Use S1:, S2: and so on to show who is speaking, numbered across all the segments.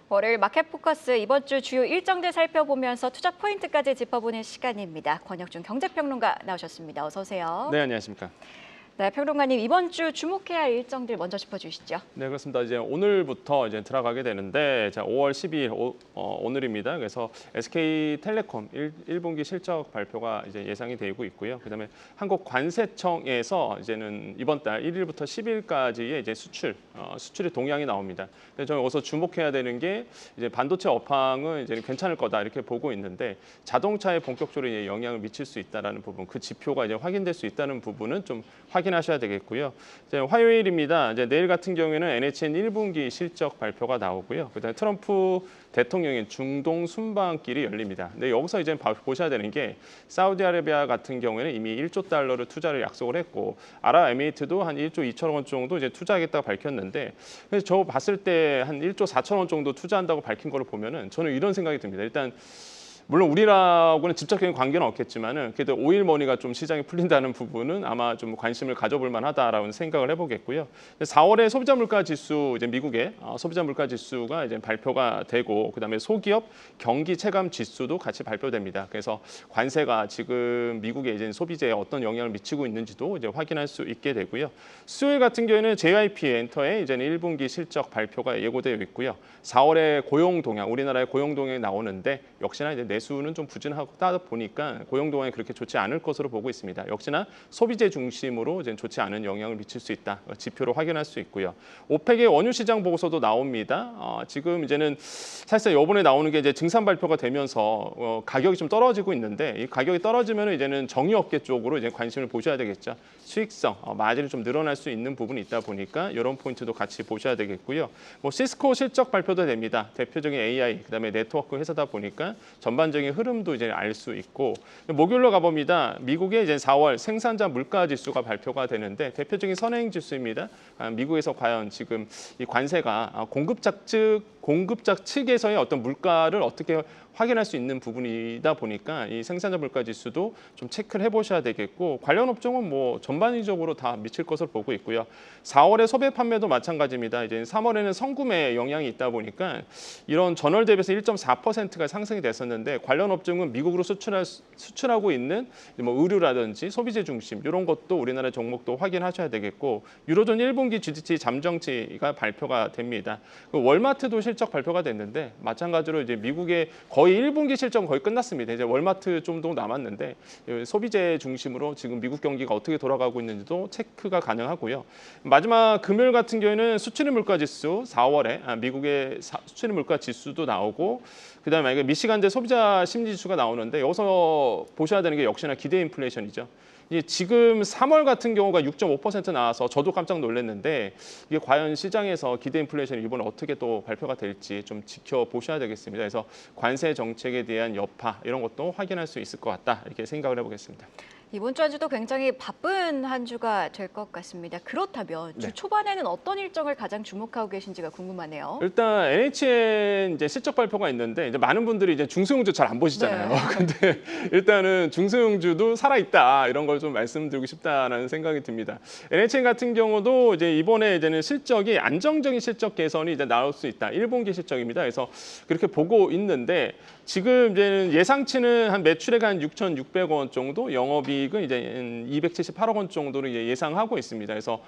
S1: 월요일 마켓포커스 이번 주 주요 일정들 살펴보면서 투자 포인트까지 짚어보는 시간입니다. 권혁준 경제평론가 나오셨습니다. 어서 오세요.
S2: 네, 안녕하십니까.
S1: 네, 평론가님 이번 주 주목해야 할 일정들 먼저 짚어주시죠.
S2: 네, 그렇습니다. 이제 오늘부터 이제 들어가게 되는데, 자, 5월 12일 오늘입니다. 그래서 SK텔레콤 1분기 실적 발표가 이제 예상이 되고 있고요. 그다음에 한국관세청에서 이제는 이번 달 1일부터 10일까지의 이제 수출의 동향이 나옵니다. 근데 저는 여기서 주목해야 되는 게 이제 반도체 업황은 이제 괜찮을 거다 이렇게 보고 있는데 자동차에 본격적으로 이제 영향을 미칠 수 있다라는 부분, 그 지표가 이제 확인될 수 있다는 부분은 좀 확인하셔야 되겠고요. 이제 화요일입니다. 이제 내일 같은 경우에는 NHN 1분기 실적 발표가 나오고요. 그다음에 트럼프 대통령의 중동 순방길이 열립니다. 근데 여기서 이제 보셔야 되는 게 사우디아라비아 같은 경우에는 이미 1조 달러를 투자를 약속을 했고 아랍에미리트도 한 1조 2천억 원 정도 이제 투자하겠다고 밝혔는데 그래서 저 봤을 때 한 1조 4천억 원 정도 투자한다고 밝힌 거를 보면은 저는 이런 생각이 듭니다. 일단 물론 우리라고는 직접적인 관계는 없겠지만은 그래도 오일 머니가 좀 시장이 풀린다는 부분은 아마 좀 관심을 가져볼 만하다라는 생각을 해보겠고요. 4월에 소비자 물가 지수 이제 미국의 소비자 물가 지수가 이제 발표가 되고 그다음에 소기업 경기 체감 지수도 같이 발표됩니다. 그래서 관세가 지금 미국의 이제 소비재에 어떤 영향을 미치고 있는지도 이제 확인할 수 있게 되고요. 수요일 같은 경우에는 JYP 엔터의 이제는 1분기 실적 발표가 예고되어 있고요. 4월에 고용 동향 우리나라의 고용 동향이 나오는데 역시나 이제 내수는 좀 부진하다 보니까 고용 동향이 그렇게 좋지 않을 것으로 보고 있습니다. 역시나 소비재 중심으로 이제 좋지 않은 영향을 미칠 수 있다. 지표로 확인할 수 있고요. 오펙의 원유 시장 보고서도 나옵니다. 지금 이제는 사실상 이번에 나오는 게 이제 증산 발표가 되면서 가격이 좀 떨어지고 있는데 이 가격이 떨어지면 이제는 정유업계 쪽으로 이제 관심을 보셔야 되겠죠. 수익성, 마진이 좀 늘어날 수 있는 부분이 있다 보니까 이런 포인트도 같이 보셔야 되겠고요. 뭐 시스코 실적 발표도 됩니다. 대표적인 AI, 그다음에 네트워크 회사다 보니까 전반적인 흐름도 이제 알 수 있고 목요일로 가봅니다. 미국의 이제 4월 생산자 물가 지수가 발표가 되는데 대표적인 선행 지수입니다. 미국에서 과연 지금 이 관세가 공급자 측에서의 어떤 물가를 어떻게 확인할 수 있는 부분이다 보니까 이 생산자 물가 지수도 좀 체크를 해보셔야 되겠고 관련 업종은 뭐 전반적으로 다 미칠 것으로 보고 있고요. 4월에 소배 판매도 마찬가지입니다. 이제 3월에는 성구매 영향이 있다 보니까 이런 전월 대비해서 1.4%가 상승이 됐었는데 관련 업종은 미국으로 수출하고 있는 뭐 의류라든지 소비재 중심 이런 것도 우리나라 종목도 확인하셔야 되겠고 유로존 1분기 GDP 잠정치가 발표가 됩니다. 월마트도 실적 발표가 됐는데 마찬가지로 이제 미국의 거의 1분기 실적은 거의 끝났습니다. 이제 월마트 좀 더 남았는데 소비재 중심으로 지금 미국 경기가 어떻게 돌아가고 있는지도 체크가 가능하고요. 마지막 금요일 같은 경우에는 수출입 물가 지수 4월에 미국의 수출입 물가 지수도 나오고 그다음에 만약에 미시간대 소비자 심리 지수가 나오는데 여기서 보셔야 되는 게 역시나 기대 인플레이션이죠. 지금 3월 같은 경우가 6.5% 나와서 저도 깜짝 놀랐는데 이게 과연 시장에서 기대 인플레이션이 이번에 어떻게 또 발표가 될지 좀 지켜보셔야 되겠습니다. 그래서 관세 정책에 대한 여파 이런 것도 확인할 수 있을 것 같다 이렇게 생각을 해보겠습니다.
S1: 이번 주 한 주도 굉장히 바쁜 한 주가 될 것 같습니다. 그렇다면 주 초반에는 어떤 일정을 가장 주목하고 계신지가 궁금하네요.
S2: 일단 NHN 이제 실적 발표가 있는데 이제 많은 분들이 이제 중소형주 잘 안 보시잖아요.
S1: 네.
S2: 근데 일단은 중소형주도 살아 있다 이런 걸 좀 말씀드리고 싶다라는 생각이 듭니다. NHN 같은 경우도 이제 이번에 이제는 실적이 안정적인 실적 개선이 이제 나올 수 있다. 1분기 실적입니다. 그래서 그렇게 보고 있는데 지금 이제는 예상치는 한 매출액 한 6,600원 정도, 영업이익은 이제 278억 원 정도로 예상하고 있습니다. 그래서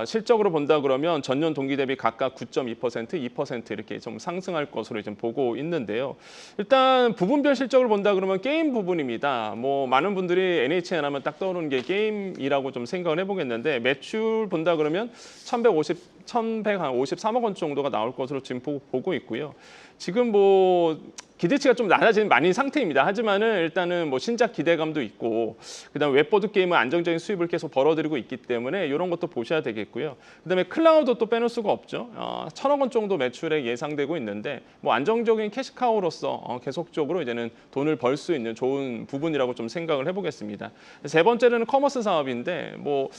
S2: 실적으로 본다 그러면 전년 동기 대비 각각 9.2%, 2% 이렇게 좀 상승할 것으로 좀 보고 있는데요. 일단 부분별 실적을 본다 그러면 게임 부분입니다. 뭐 많은 분들이 NHN 하면 딱 떠오르는 게 게임이라고 좀 생각을 해보겠는데 매출 본다 그러면 1,153억 원 정도가 나올 것으로 지금 보고 있고요. 지금 뭐 기대치가 좀 낮아지는 많은 상태입니다. 하지만은 일단은 뭐 신작 기대감도 있고 그다음에 웹보드 게임은 안정적인 수입을 계속 벌어들이고 있기 때문에 이런 것도 보셔야 되겠고요. 그다음에 클라우드 또 빼놓을 수가 없죠. 1,000억 원 정도 매출액 예상되고 있는데 뭐 안정적인 캐시카우로서 계속적으로 이제는 돈을 벌 수 있는 좋은 부분이라고 좀 생각을 해보겠습니다. 세 번째는 커머스 사업인데 뭐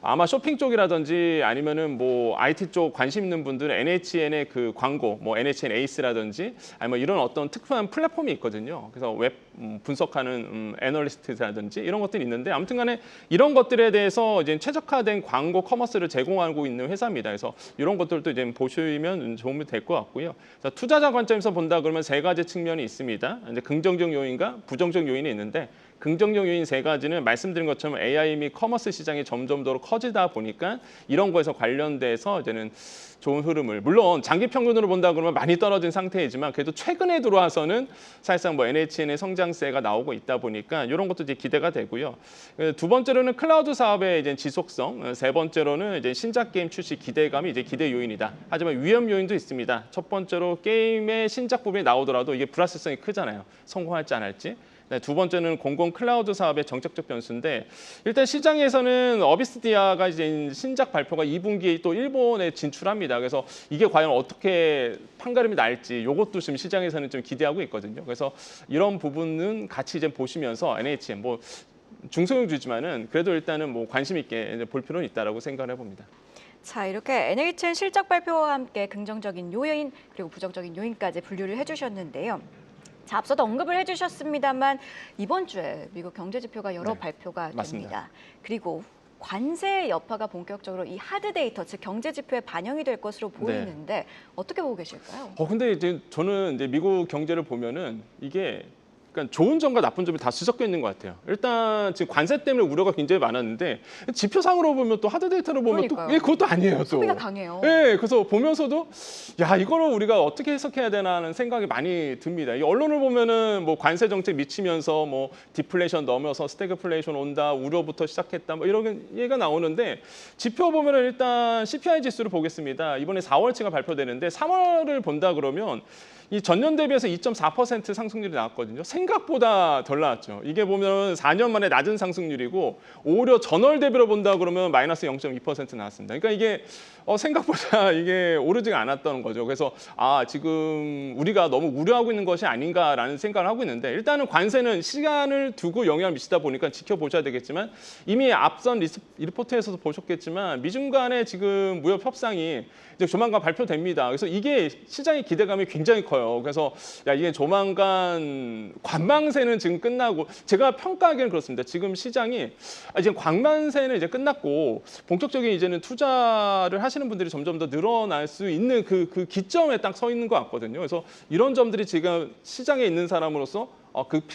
S2: 아마 쇼핑 쪽이라든지 아니면은 뭐 IT 쪽 관심 있는 분들은 NHN의 그 광고, 뭐 NHN 에이스라든지 아니면 이런 어떤 특수한 플랫폼이 있거든요. 그래서 웹 분석하는 애널리스트라든지 이런 것들이 있는데 아무튼간에 이런 것들에 대해서 이제 최적화된 광고 커머스를 제공하고 있는 회사입니다. 그래서 이런 것들도 이제 보시면 도움이 될 것 같고요. 투자자 관점에서 본다 그러면 세 가지 측면이 있습니다. 이제 긍정적 요인과 부정적 요인이 있는데 긍정적 요인 세 가지는 말씀드린 것처럼 AI 및 커머스 시장이 점점 더 커지다 보니까 이런 거에서 관련돼서 이제는 좋은 흐름을 물론 장기 평균으로 본다 그러면 많이 떨어진 상태이지만 그래도 최근에 들어와서는 사실상 뭐 NHN의 성장세가 나오고 있다 보니까 이런 것도 이제 기대가 되고요. 두 번째로는 클라우드 사업의 이제 지속성, 세 번째로는 이제 신작 게임 출시 기대감이 이제 기대 요인이다. 하지만 위험 요인도 있습니다. 첫 번째로 게임의 신작 부분이 나오더라도 이게 불확실성이 크잖아요. 성공할지 안 할지. 네, 두 번째는 공공 클라우드 사업의 정책적 변수인데 일단 시장에서는 어비스디아가 이제 신작 발표가 2분기에 또 일본에 진출합니다. 그래서 이게 과연 어떻게 판가름이 날지 이것도 지금 시장에서는 좀 기대하고 있거든요. 그래서 이런 부분은 같이 이제 보시면서 NHN 뭐 중소형주지만은 그래도 일단은 뭐 관심 있게 이제 볼 필요는 있다라고 생각을 해봅니다.
S1: 자, 이렇게 NHN 실적 발표와 함께 긍정적인 요인 그리고 부정적인 요인까지 분류를 해주셨는데요. 자, 앞서도 언급을 해주셨습니다만 이번 주에 미국 경제 지표가 여러
S2: 네,
S1: 발표가
S2: 맞습니다.
S1: 됩니다. 그리고 관세 여파가 본격적으로 이 하드 데이터, 즉 경제 지표에 반영이 될 것으로 보이는데 어떻게 보고 계실까요?
S2: 근데 이제 저는 이제 미국 경제를 보면은 이게 그러니까 좋은 점과 나쁜 점이 다 뒤섞여 있는 것 같아요. 일단 지금 관세 때문에 우려가 굉장히 많았는데 지표상으로 보면 또 하드 데이터를 보면 또
S1: 그러니까요.
S2: 그것도 아니에요. 또.
S1: 소비가 강해요.
S2: 네, 그래서 보면서도 야 이거를 우리가 어떻게 해석해야 되나는 생각이 많이 듭니다. 이 언론을 보면은 뭐 관세 정책 미치면서 뭐 디플레이션 넘어서 스태그플레이션 온다 우려부터 시작했다 뭐 이런 얘기가 나오는데 지표 보면은 일단 CPI 지수를 보겠습니다. 이번에 4월치가 발표되는데 3월을 본다 그러면 이 전년 대비해서 2.4% 상승률이 나왔거든요. 생각보다 덜 나왔죠. 이게 보면 4년 만에 낮은 상승률이고 오히려 전월 대비로 본다 그러면 마이너스 0.2% 나왔습니다. 그러니까 이게 생각보다 이게 오르지가 않았던 거죠. 그래서 지금 우리가 너무 우려하고 있는 것이 아닌가라는 생각을 하고 있는데 일단은 관세는 시간을 두고 영향을 미치다 보니까 지켜보셔야 되겠지만 이미 앞선 리포트에서도 보셨겠지만 미중 간의 지금 무역 협상이 이제 조만간 발표됩니다. 그래서 이게 시장의 기대감이 굉장히 커요. 그래서 이게 조만간 관망세는 지금 끝나고 제가 평가하기에는 그렇습니다. 지금 시장이 이제 관망세는 이제 끝났고 본격적인 이제는 투자를 하시는 분들이 점점 더 늘어날 수 있는 그 기점에 딱 서 있는 것 같거든요. 그래서 이런 점들이 지금 시장에 있는 사람으로서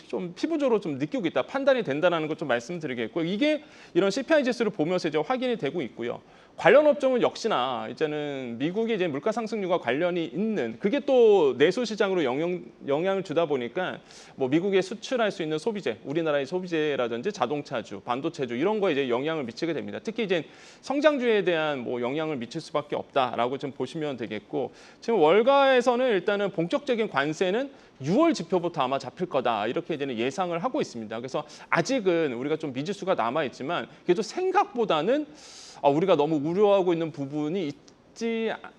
S2: 좀 피부적으로 좀 느끼고 있다, 판단이 된다는 것 좀 말씀드리겠고요. 이게 이런 CPI 지수를 보면서 이제 확인이 되고 있고요. 관련 업종은 역시나 이제는 미국의 이제 물가 상승률과 관련이 있는 그게 또 내수 시장으로 영향을 주다 보니까 뭐 미국에 수출할 수 있는 소비재, 우리나라의 소비재라든지 자동차주, 반도체주 이런 거에 이제 영향을 미치게 됩니다. 특히 이제 성장주에 대한 뭐 영향을 미칠 수밖에 없다라고 좀 보시면 되겠고 지금 월가에서는 일단은 본격적인 관세는 6월 지표부터 아마 잡힐 거다 이렇게 이제는 예상을 하고 있습니다. 그래서 아직은 우리가 좀 미지수가 남아 있지만 그래도 생각보다는 우리가 너무 우려하고 있는 부분이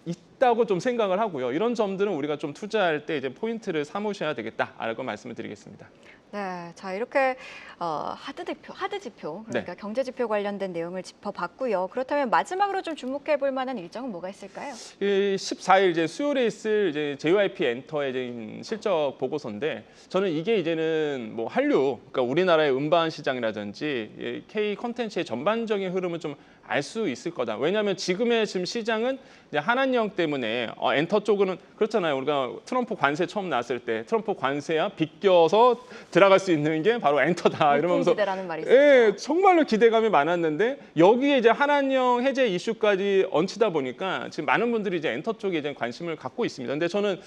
S2: 있다고 좀 생각을 하고요. 이런 점들은 우리가 좀 투자할 때 이제 포인트를 삼으셔야 되겠다라고 말씀을 드리겠습니다.
S1: 네, 자 이렇게 하드 지표, 그러니까 경제 지표 관련된 내용을 짚어봤고요. 그렇다면 마지막으로 좀 주목해 볼 만한 일정은 뭐가 있을까요?
S2: 14일 이제 수요일에 있을 이제 JYP 엔터의 이제 실적 보고서인데 저는 이게 이제는 뭐 한류, 그러니까 우리나라의 음반 시장이라든지 K 콘텐츠의 전반적인 흐름을 좀 알 수 있을 거다. 왜냐하면 지금 시장은 이제 한한령 때문에 엔터 쪽은 그렇잖아요. 우리가 트럼프 관세 처음 나왔을 때 트럼프 관세야 비껴서 들어갈 수 있는 게 바로 엔터다 이러면서
S1: 기대라는 말이 있었죠.
S2: 정말로 기대감이 많았는데 여기에 이제 한한령 해제 이슈까지 얹히다 보니까 지금 많은 분들이 이제 엔터 쪽에 이제 관심을 갖고 있습니다. 근데 저는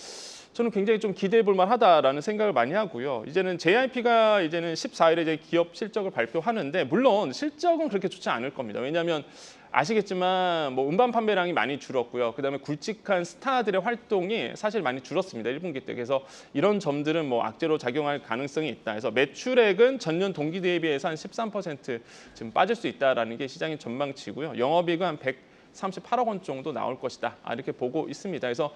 S2: 굉장히 좀 기대해 볼 만하다라는 생각을 많이 하고요. 이제는 JYP가 이제는 14일에 이제 기업 실적을 발표하는데 물론 실적은 그렇게 좋지 않을 겁니다. 왜냐하면 아시겠지만 뭐 음반 판매량이 많이 줄었고요. 그다음에 굵직한 스타들의 활동이 사실 많이 줄었습니다. 1분기 때. 그래서 이런 점들은 뭐 악재로 작용할 가능성이 있다. 그래서 매출액은 전년 동기 대비해서 한 13% 지금 빠질 수 있다라는 게 시장의 전망치고요. 영업이익은 한 138억 원 정도 나올 것이다. 이렇게 보고 있습니다. 그래서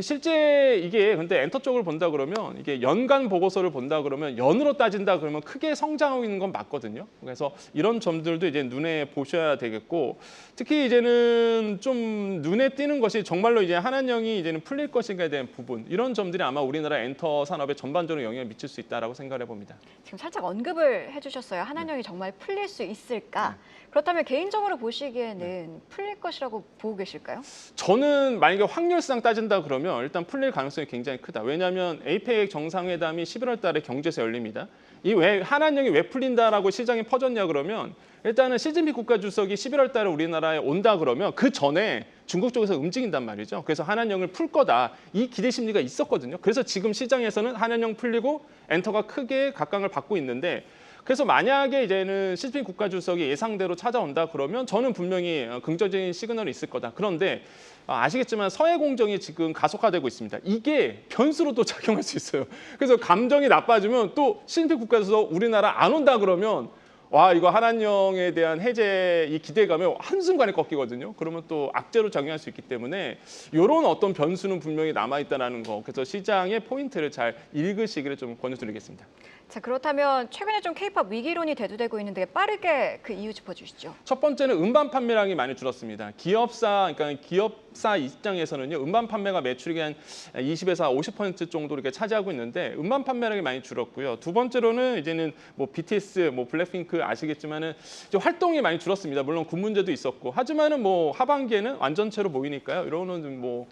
S2: 실제 이게 근데 엔터 쪽을 본다 그러면 이게 연간 보고서를 본다 그러면 연으로 따진다 그러면 크게 성장하고 있는 건 맞거든요. 그래서 이런 점들도 이제 눈에 보셔야 되겠고 특히 이제는 좀 눈에 띄는 것이 정말로 이제 한한령이 이제는 풀릴 것인가에 대한 부분 이런 점들이 아마 우리나라 엔터 산업에 전반적으로 영향을 미칠 수 있다라고 생각을 해봅니다.
S1: 지금 살짝 언급을 해주셨어요. 한한령이 정말 풀릴 수 있을까? 그렇다면 개인적으로 보시기에는 풀릴 것이라고 보고 계실까요?
S2: 저는 만약에 확률상 따진다 그러면 일단 풀릴 가능성이 굉장히 크다. 왜냐하면 에이펙 정상회담이 11월 달에 경주에서 열립니다. 이 왜 한한령이 왜 풀린다라고 시장에 퍼졌냐 그러면 일단은 시진핑 국가주석이 11월 달에 우리나라에 온다 그러면 그 전에 중국 쪽에서 움직인단 말이죠. 그래서 한한령을 풀 거다. 이 기대 심리가 있었거든요. 그래서 지금 시장에서는 한한령 풀리고 엔터가 크게 각광을 받고 있는데 그래서 만약에 이제는 시진핑 국가주석이 예상대로 찾아온다 그러면 저는 분명히 긍정적인 시그널이 있을 거다. 그런데 아시겠지만 서해 공정이 지금 가속화되고 있습니다. 이게 변수로도 작용할 수 있어요. 그래서 감정이 나빠지면 또 시진핑 국가주석 우리나라 안 온다 그러면 와 이거 한한령에 대한 해제 이 기대감이 한순간에 꺾이거든요. 그러면 또 악재로 작용할 수 있기 때문에 이런 어떤 변수는 분명히 남아있다는 거. 그래서 시장의 포인트를 잘 읽으시기를 좀 권유드리겠습니다.
S1: 자, 그렇다면 최근에 좀 K-팝 위기론이 대두되고 있는데 빠르게 그 이유 짚어주시죠.
S2: 첫 번째는 음반 판매량이 많이 줄었습니다. 그러니까 기업사 입장에서는요, 음반 판매가 매출이 한 20에서 50% 정도 이렇게 차지하고 있는데 음반 판매량이 많이 줄었고요. 두 번째로는 이제는 뭐 BTS, 뭐 블랙핑크 아시겠지만은 이제 활동이 많이 줄었습니다. 물론 군 문제도 있었고 하지만은 뭐 하반기에는 완전체로 모이니까요. 이거는 뭐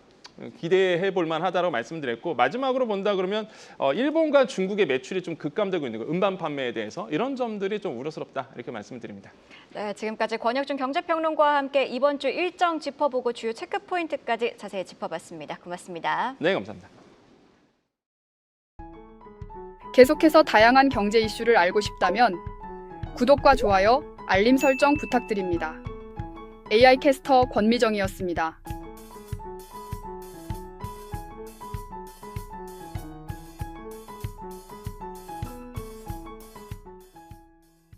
S2: 기대해 볼 만하다라고 말씀드렸고 마지막으로 본다 그러면 일본과 중국의 매출이 좀 급감되고 있는 거 음반 판매에 대해서 이런 점들이 좀 우려스럽다 이렇게 말씀드립니다.
S1: 네, 지금까지 권혁준 경제평론가와 함께 이번 주 일정 짚어보고 주요 체크 포인트까지 자세히 짚어봤습니다. 고맙습니다.
S2: 네, 감사합니다.
S3: 계속해서 다양한 경제 이슈를 알고 싶다면 구독과 좋아요, 알림 설정 부탁드립니다. AI 캐스터 권미정이었습니다.